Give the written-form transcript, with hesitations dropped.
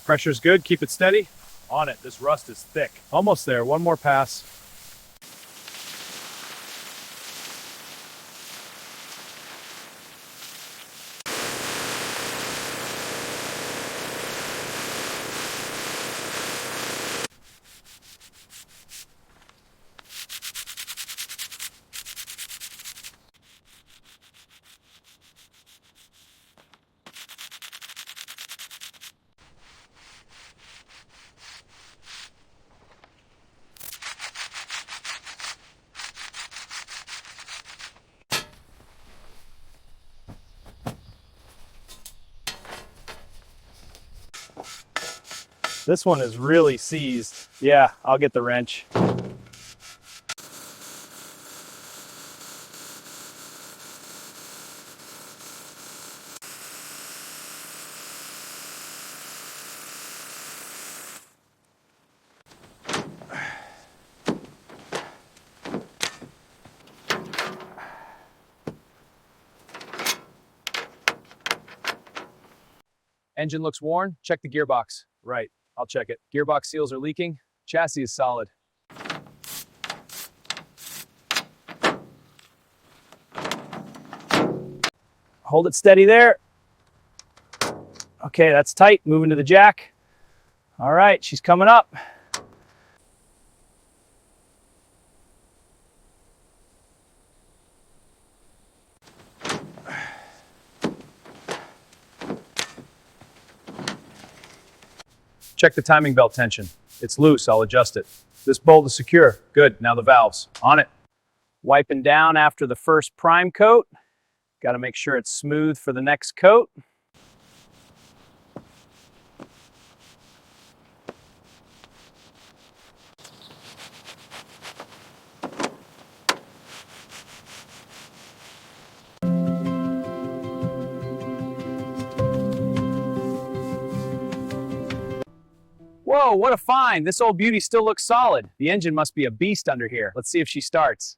Pressure's good, keep it steady. On it, this rust is thick. Almost there, one more pass. This one is really seized. Yeah, I'll get the wrench. Engine looks worn. Check the gearbox. Right. I'll check it. Gearbox seals are leaking. Chassis is solid. Hold it steady there. Okay, that's tight. Moving to the jack. All right, she's coming up. Check the timing belt tension. It's loose, I'll adjust it. This bolt is secure. Good, now the valves. On it. Wiping down after the first prime coat. Got to make sure it's smooth for the next coat. Whoa, what a find. This old beauty still looks solid. The engine must be a beast under here. Let's see if she starts.